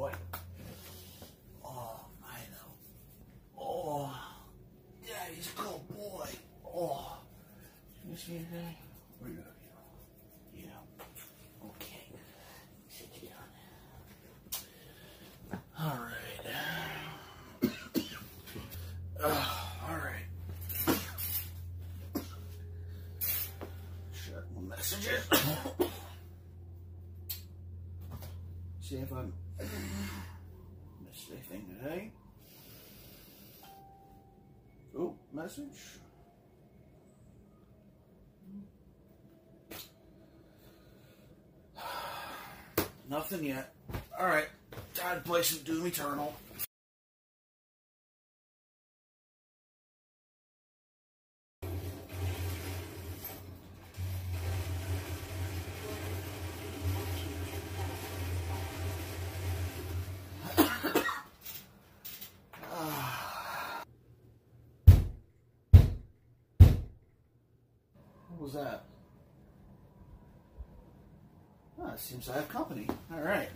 boy. Oh, I know. Oh, Daddy's a good boy. Oh, you miss me today? We love you. Yeah. Okay. Sit you down. All right. All right. Check my messages. See if I missed anything today. Oh, message. Nothing yet. All right. Time to play some Doom Eternal. What was that? Oh, it seems I have company. All right.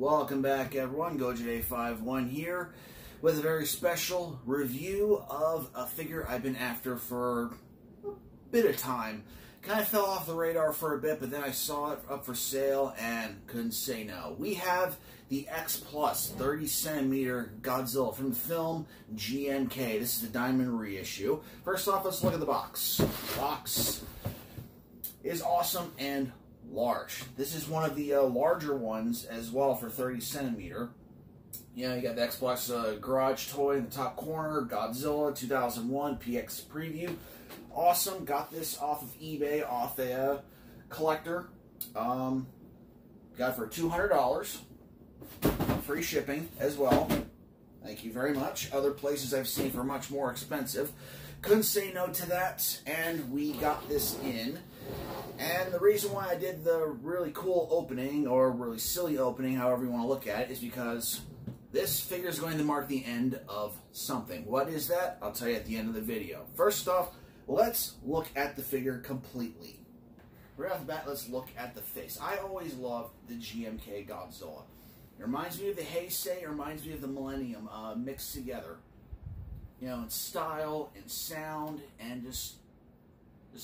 Welcome back, everyone. GoJ51 here with a very special review of a figure I've been after for a bit of time. Kind of fell off the radar for a bit, but then I saw it up for sale and couldn't say no. We have the X Plus 30 centimeter Godzilla from the film GMK. This is the Diamond reissue. First off, let's look at the box. The box is awesome and large. This is one of the larger ones as well for 30 centimeter. You know, you got the X Plus garage toy in the top corner, Godzilla 2001 PX preview. Awesome. Got this off of eBay, off a collector. Got it for $200. Free shipping as well. Thank you very much. Other places I've seen for much more expensive. Couldn't say no to that, and we got this in. And the reason why I did the really cool opening, or really silly opening, however you want to look at it, is because this figure is going to mark the end of something. What is that? I'll tell you at the end of the video. First off, let's look at the figure completely. Right off the bat, let's look at the face. I always loved the GMK Godzilla. It reminds me of the Heisei, it reminds me of the Millennium mixed together. You know, in style, in sound, and just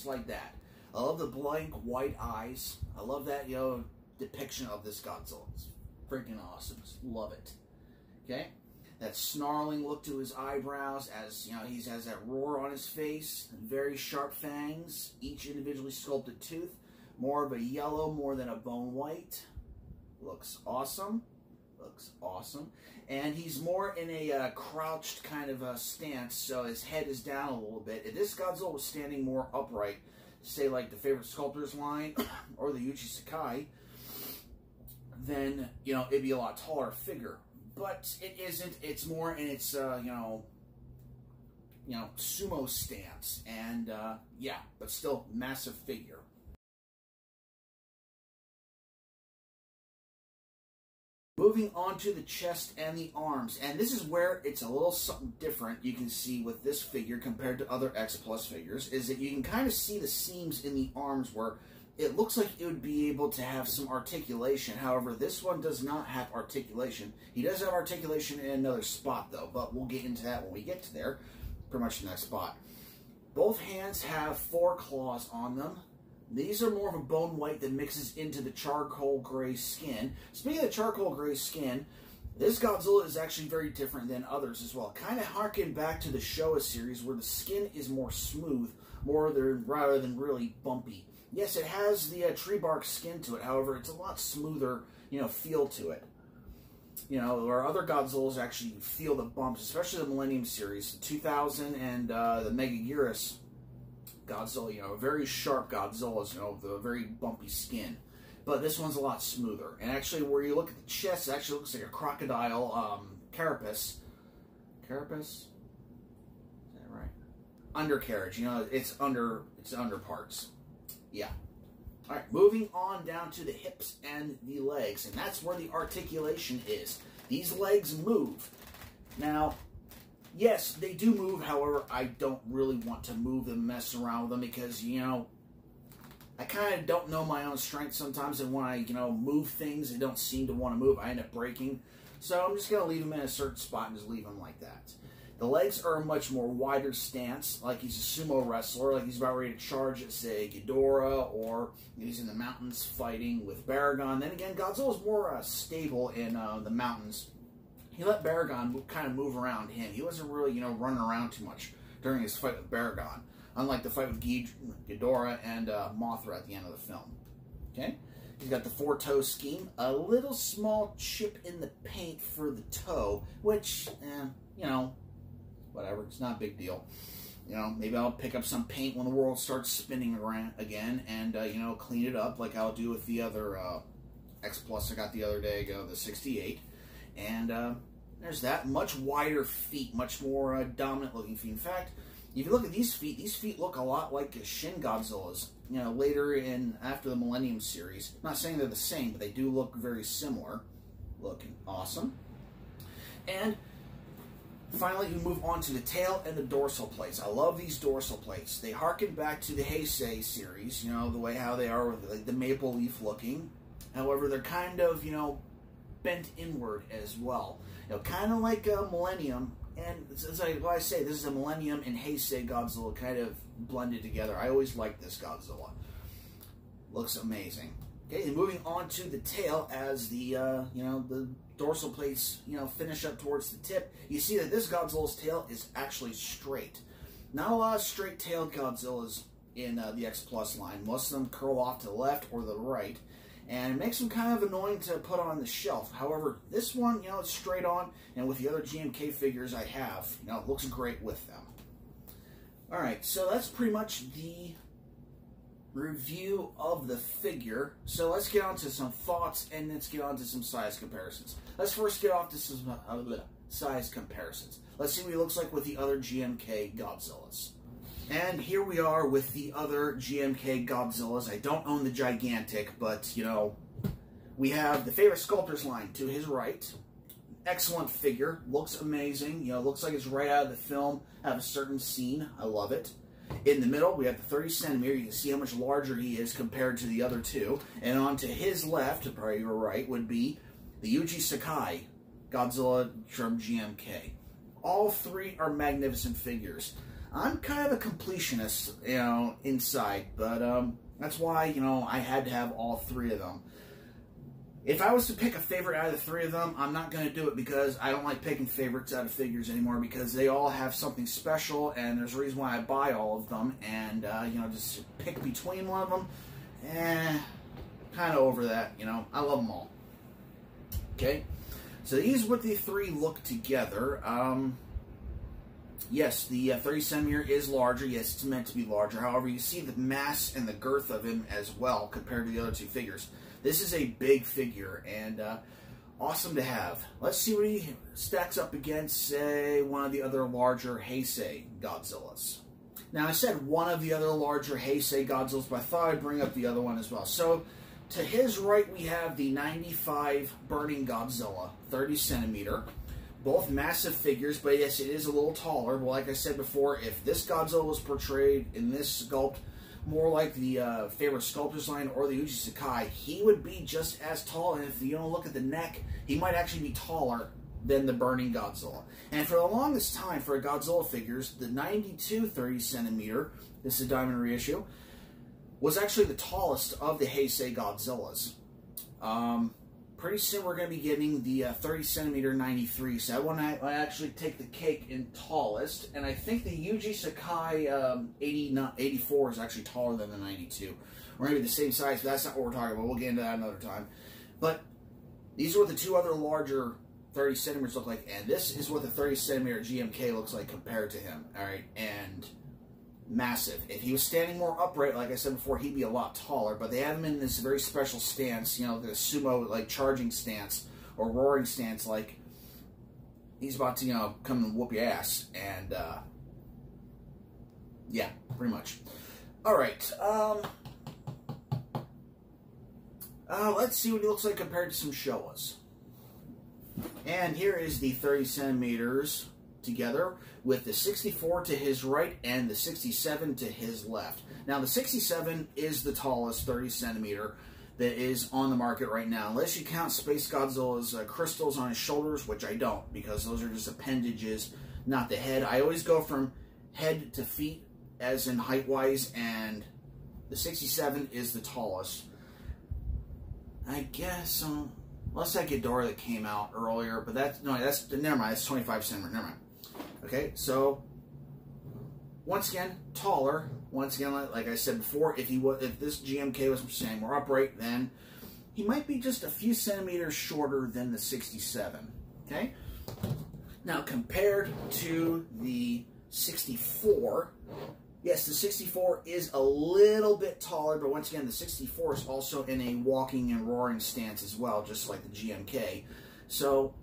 like that. I love the blank white eyes. I love that, you know, depiction of this Godzilla. It's freaking awesome. Just love it. Okay? That snarling look to his eyebrows as, you know, he has that roar on his face. Very sharp fangs. Each individually sculpted tooth. More of a yellow more than a bone white. Looks awesome. Looks awesome. And he's more in a crouched kind of a stance, so his head is down a little bit. If this Godzilla was standing more upright, say like the Favorite Sculptors line or the Yuji Sakai, then, you know, it'd be a lot taller figure. But it isn't. It's more in its, you know, sumo stance. And, yeah, but still massive figure. Moving on to the chest and the arms, and this is where it's a little something different you can see with this figure compared to other X Plus figures, is that you can kind of see the seams in the arms where it looks like it would be able to have some articulation. However, this one does not have articulation. He does have articulation in another spot, though, but we'll get into that when we get to there, pretty much the next spot. Both hands have 4 claws on them. These are more of a bone white that mixes into the charcoal gray skin. Speaking of the charcoal gray skin, this Godzilla is actually very different than others as well. Kind of harken back to the Showa series where the skin is more smooth, rather than really bumpy. Yes, it has the tree bark skin to it. However, it's a lot smoother, you know, feel to it. You know, where other Godzillas actually feel the bumps, especially the Millennium series, the 2000 and the Megaguirus Godzilla, you know, very sharp Godzillas, you know, the very bumpy skin. But this one's a lot smoother. And actually, where you look at the chest, it actually looks like a crocodile carapace. Carapace? Is that right? Undercarriage, you know, it's under parts. Yeah. Alright, moving on down to the hips and the legs. And that's where the articulation is. These legs move. Now, yes, they do move. However, I don't really want to move them, mess around with them, because, you know, I kind of don't know my own strength sometimes, and when I, you know, move things, they don't seem to want to move. I end up breaking. So I'm just going to leave them in a certain spot and just leave them like that. The legs are a much more wider stance, like he's a sumo wrestler, like he's about ready to charge at, say, Ghidorah, or he's in the mountains fighting with Baragon. Then again, Godzilla's more stable in the mountains. He let Baragon kind of move around him. He wasn't really, you know, running around too much during his fight with Baragon, unlike the fight with Ghidorah and Mothra at the end of the film. Okay? He's got the 4-toe scheme. A little small chip in the paint for the toe, which, you know, whatever. It's not a big deal. You know, maybe I'll pick up some paint when the world starts spinning around again and, you know, clean it up like I'll do with the other X Plus I got the other day ago, the 68. And there's that. Much wider feet, much more dominant looking feet. In fact, if you look at these feet look a lot like Shin Godzilla's, you know, later in, after the Millennium series. I'm not saying they're the same, but they do look very similar. Looking awesome. And finally, we move on to the tail and the dorsal plates. I love these dorsal plates. They harken back to the Heisei series, you know, the way how they are with like the maple leaf looking. However, they're kind of, you know, bent inward as well. You know, kind of like a Millennium. And as I say, this is a Millennium and Heisei Godzilla kind of blended together. I always like this Godzilla. Looks amazing. Okay, and moving on to the tail, as the you know, the dorsal plates, you know, finish up towards the tip, you see that this Godzilla's tail is actually straight. Not a lot of straight-tailed Godzillas in the X Plus line. Most of them curl off to the left or the right, and it makes them kind of annoying to put on the shelf. However, this one, you know, it's straight on, and with the other GMK figures I have, you know, it looks great with them. All right, so that's pretty much the review of the figure. So let's get on to some thoughts, and let's get on to some size comparisons. Let's first get off to some size comparisons. Let's see what he looks like with the other GMK Godzillas. And here we are with the other GMK Godzillas. I don't own the gigantic, but, you know, we have the Favorite Sculptors line to his right. Excellent figure. Looks amazing. You know, looks like it's right out of the film, out of a certain scene. I love it. In the middle, we have the 30 centimeter. You can see how much larger he is compared to the other two. And on to his left, probably your right, would be the Yuji Sakai Godzilla from GMK. All three are magnificent figures. I'm kind of a completionist, you know, inside, but that's why, you know, I had to have all three of them. If I was to pick a favorite out of the three of them, I'm not going to do it because I don't like picking favorites out of figures anymore, because they all have something special, and there's a reason why I buy all of them, and, you know, just pick between one of them, kind of over that, you know. I love them all. Okay? So these what the three look together. Yes, the 30 centimeter is larger. Yes, it's meant to be larger. However, you see the mass and the girth of him as well compared to the other two figures. This is a big figure, and awesome to have. Let's see what he stacks up against, say, one of the other larger Heisei Godzillas. Now, I said one of the other larger Heisei Godzillas, but I thought I'd bring up the other one as well. So, to his right, we have the 95 Burning Godzilla, 30 centimeter. Both massive figures, but yes, it is a little taller. Well, like I said before, if this Godzilla was portrayed in this sculpt more like the Favorite Sculptors line or the Yuji Sakai, he would be just as tall. And if you don't look at the neck, he might actually be taller than the Burning Godzilla. And for the longest time, for Godzilla figures, the 92 30 centimeter, this is a diamond reissue, was actually the tallest of the Heisei Godzillas. Pretty soon we're going to be getting the 30 centimeter 93, so I want to actually take the cake in tallest, and I think the Yuji Sakai 84 is actually taller than the 92. We're going to be the same size, but that's not what we're talking about. We'll get into that another time. But these are what the two other larger 30 centimeters look like, and this is what the 30 centimeter GMK looks like compared to him. All right, and massive. If he was standing more upright, like I said before, he'd be a lot taller, but they have him in this very special stance, you know, the sumo, like, charging stance, or roaring stance, like he's about to, you know, come and whoop your ass, and, yeah, pretty much. Alright, let's see what he looks like compared to some Showas. And here is the 30 centimeters together with the 64 to his right and the 67 to his left. Now, the 67 is the tallest 30 centimeter that is on the market right now, unless you count Space Godzilla's crystals on his shoulders, which I don't, because those are just appendages, not the head. I always go from head to feet, as in height-wise, and the 67 is the tallest. I guess, unless that Ghidorah that came out earlier, but that's, no, that's, never mind, that's 25 centimeters, never mind. Okay, so once again, taller. Once again, like I said before, if this GMK was standing more upright, then he might be just a few centimeters shorter than the 67. Okay. Now, compared to the 64, yes, the 64 is a little bit taller, but once again, the 64 is also in a walking and roaring stance as well, just like the GMK. So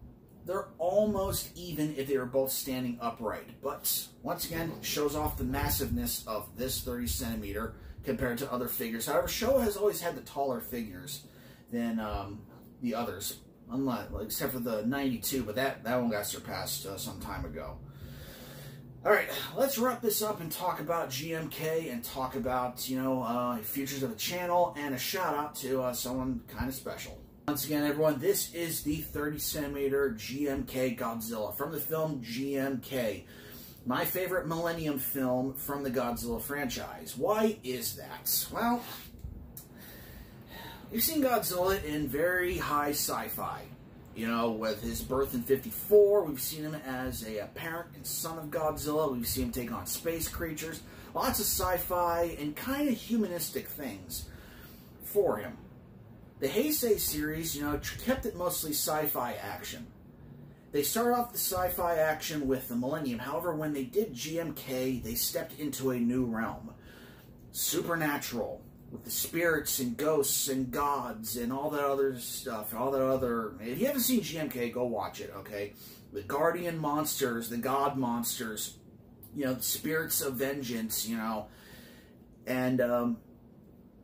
they're almost even if they were both standing upright. But once again, shows off the massiveness of this 30 centimeter compared to other figures. However, Showa has always had the taller figures than the others, except for the 92, but that one got surpassed some time ago. Alright, let's wrap this up and talk about GMK and talk about, you know, futures of the channel, and a shout out to someone kind of special. Once again, everyone, this is the 30cm GMK Godzilla from the film GMK. My favorite Millennium film from the Godzilla franchise. Why is that? Well, you've seen Godzilla in very high sci-fi. You know, with his birth in '54, we've seen him as a parent and son of Godzilla. We've seen him take on space creatures. Lots of sci-fi and kind of humanistic things for him. The Heisei series, you know, kept it mostly sci-fi action. They started off the sci-fi action with the Millennium. However, when they did GMK, they stepped into a new realm. Supernatural. With the spirits and ghosts and gods and all that other stuff, all that other... If you haven't seen GMK, go watch it, okay? The guardian monsters, the god monsters, you know, the spirits of vengeance, you know, and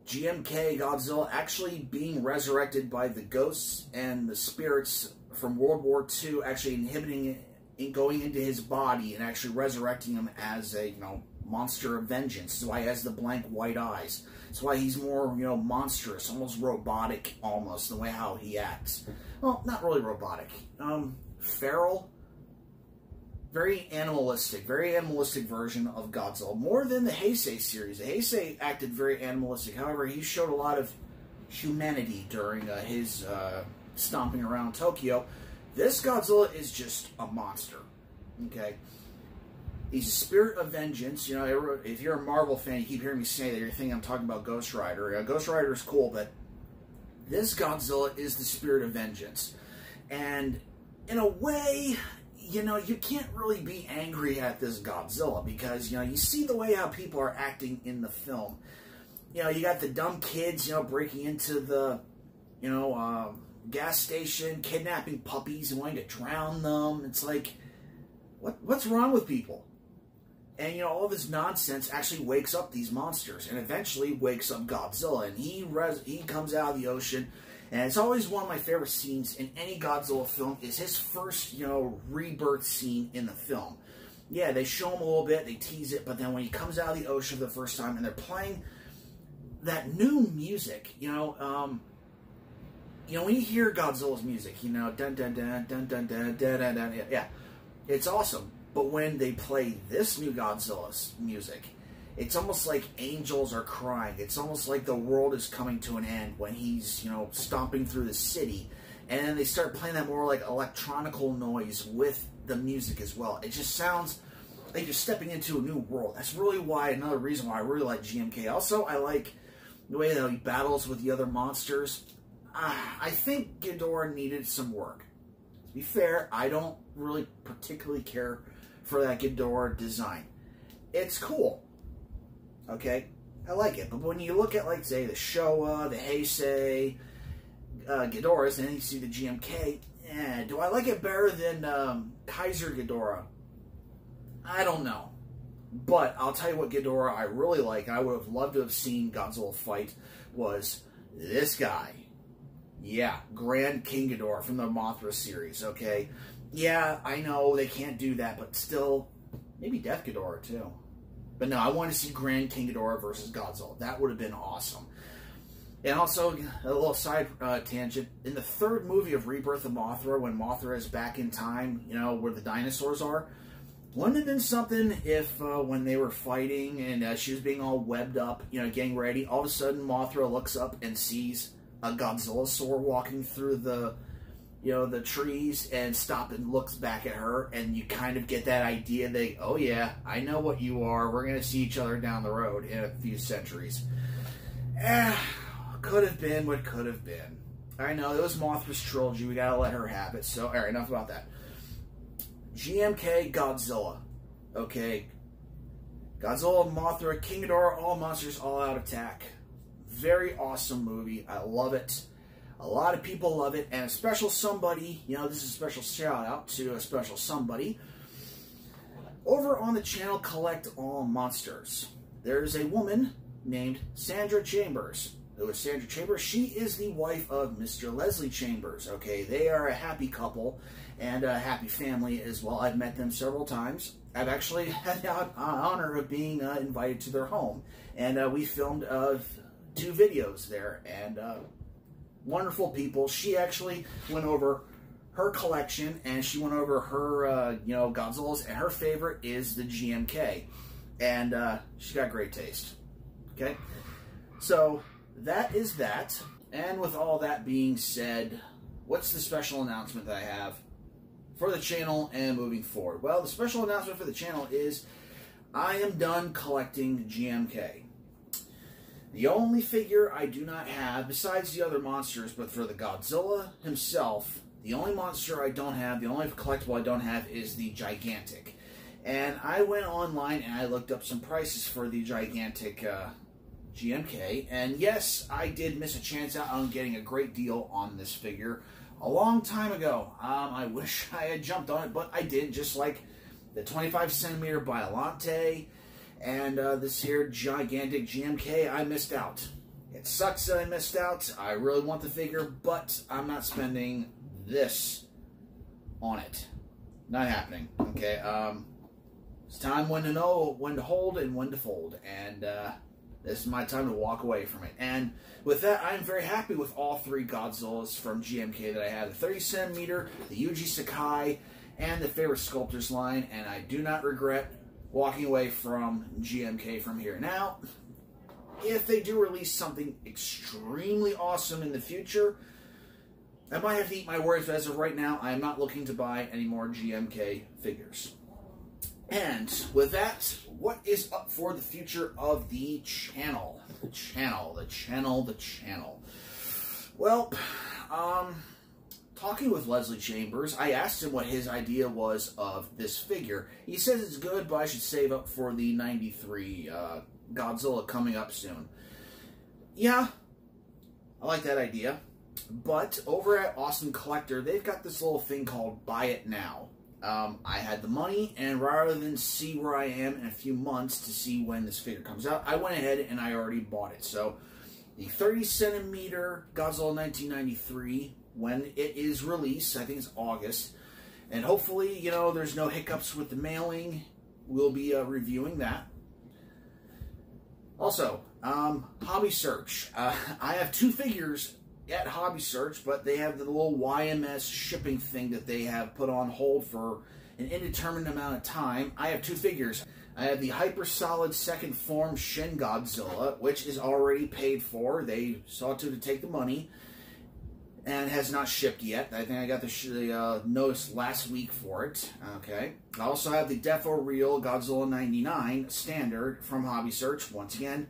GMK, Godzilla, actually being resurrected by the ghosts and the spirits from World War II, actually inhibiting it, going into his body and actually resurrecting him as a, you know, monster of vengeance. That's why he has the blank white eyes. That's why he's more, you know, monstrous, almost robotic, almost, the way how he acts. Well, not really robotic. Feral. Very animalistic version of Godzilla. More than the Heisei series. The Heisei acted very animalistic. However, he showed a lot of humanity during his stomping around Tokyo. This Godzilla is just a monster. Okay? He's a spirit of vengeance. You know, if you're a Marvel fan, you keep hearing me say that, you're thinking I'm talking about Ghost Rider. Ghost Rider is cool, but this Godzilla is the spirit of vengeance. And in a way, you know, you can't really be angry at this Godzilla because, you know, you see the way how people are acting in the film. You know, you got the dumb kids, you know, breaking into the, you know, gas station, kidnapping puppies and wanting to drown them. It's like, what's wrong with people? And, you know, all this nonsense actually wakes up these monsters and eventually wakes up Godzilla. And he comes out of the ocean. And it's always one of my favorite scenes in any Godzilla film is his first, you know, rebirth scene in the film. Yeah, they show him a little bit, they tease it, but then when he comes out of the ocean for the first time and they're playing that new music, you know, when you hear Godzilla's music, you know, dun dun dun dun dun dun dun dun dun, yeah, it's awesome. But when they play this new Godzilla's music, it's almost like angels are crying. It's almost like the world is coming to an end when he's, you know, stomping through the city. And then they start playing that more like electronical noise with the music as well. It just sounds like you're stepping into a new world. That's really why, another reason why I really like GMK. Also, I like the way that he battles with the other monsters. I think Ghidorah needed some work. To be fair, I don't really particularly care for that Ghidorah design. It's cool. Okay? I like it. But when you look at, like, say, the Showa, the Heisei, Ghidorahs, and then you see the GMK, do I like it better than Kaiser Ghidorah? I don't know. But I'll tell you what Ghidorah I really like, and I would have loved to have seen Godzilla fight, was this guy. Yeah, Grand King Ghidorah from the Mothra series, okay? Yeah, I know they can't do that, but still, maybe Death Ghidorah too. But no, I want to see Grand King Ghidorah versus Godzilla. That would have been awesome. And also, a little side tangent, in the third movie of Rebirth of Mothra, when Mothra is back in time, you know, where the dinosaurs are, wouldn't it have been something if when they were fighting and she was being all webbed up, you know, getting ready, all of a sudden Mothra looks up and sees a Godzillasaur walking through the, you know, the trees and stop and looks back at her, and you kind of get that idea that, oh yeah, I know what you are. We're going to see each other down the road in a few centuries. Could have been what could have been. I know, it was Mothra's trilogy. We got to let her have it. So, alright, enough about that. GMK Godzilla. Okay. Godzilla, Mothra, King Ghidorah, all monsters, all out attack. Very awesome movie. I love it. A lot of people love it. And a special somebody, you know, this is a special shout out to a special somebody. Over on the channel Collect All Monsters, there's a woman named Sandra Chambers. Who is Sandra Chambers? She is the wife of Mr. Leslie Chambers. Okay, they are a happy couple and a happy family as well. I've met them several times. I've actually had the honor of being invited to their home. And we filmed 2 videos there. And wonderful people. She actually went over her collection, and she went over her, you know, Godzillas, and her favorite is the GMK. And she's got great taste. Okay? So, that is that. And with all that being said, what's the special announcement that I have for the channel and moving forward? Well, the special announcement for the channel is I am done collecting GMK. The only figure I do not have, besides the other monsters, but for the Godzilla himself, the only monster I don't have, the only collectible I don't have is the Gigantic. And I went online and I looked up some prices for the Gigantic GMK. And yes, I did miss a chance out on getting a great deal on this figure a long time ago. I wish I had jumped on it, but I didn't, just like the 25 centimeter Biollante and this here Gigantic GMK. I missed out. It sucks that I missed out. I really want the figure, but I'm not spending this on it. Not happening. Okay, it's time when to know when to hold and when to fold, and this is my time to walk away from it. And with that, I'm very happy with all three Godzillas from GMK that I have. The 30 centimeter, the Yuji Sakai, and the Favorite Sculptors line, and I do not regret walking away from GMK from here. Now, if they do release something extremely awesome in the future, I might have to eat my words, but as of right now, I am not looking to buy any more GMK figures. And with that, what is up for the future of the channel? The channel. Well, talking with Leslie Chambers, I asked him what his idea was of this figure. He says it's good, but I should save up for the 93 Godzilla coming up soon. Yeah, I like that idea. But over at Awesome Collector, they've got this little thing called Buy It Now. I had the money, and rather than see where I am in a few months to see when this figure comes out, I went ahead and I already bought it. So, the 30 centimeter Godzilla 1993, when it is released, I think it's August, and hopefully, you know, there's no hiccups with the mailing, we'll be reviewing that. Also, Hobby Search. I have two figures at Hobby Search, but they have the little YMS shipping thing that they have put on hold for an indeterminate amount of time. I have two figures. I have the Hyper Solid Second Form Shin Godzilla, which is already paid for. They saw to take the money, and has not shipped yet. I think I got the notice last week for it. Okay. I also have the Defo Real Godzilla 99 Standard from Hobby Search. Once again,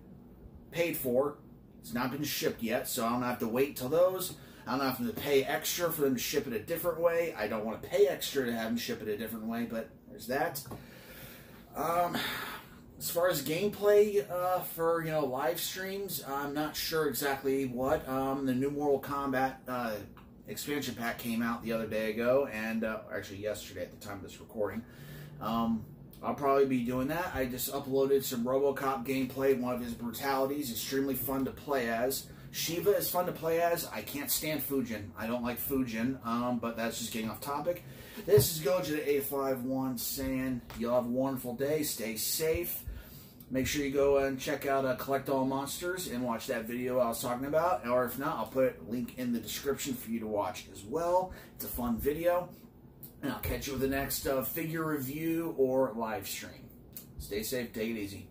paid for. It's not been shipped yet, so I don't have to wait till those. I don't have to pay extra for them to ship it a different way. I don't want to pay extra to have them ship it a different way, but there's that. As far as gameplay for, you know, live streams, I'm not sure exactly what. The new Mortal Kombat expansion pack came out the other day ago, and actually yesterday at the time of this recording. I'll probably be doing that. I just uploaded some RoboCop gameplay, one of his brutalities. Extremely fun to play as. Shiva is fun to play as. I can't stand Fujin. I don't like Fujin, but that's just getting off topic. This is Goja to A51 saying, you'll have a wonderful day. Stay safe. Make sure you go and check out Collect All Monsters and watch that video I was talking about. Or if not, I'll put a link in the description for you to watch as well. It's a fun video. And I'll catch you with the next figure review or live stream. Stay safe, take it easy.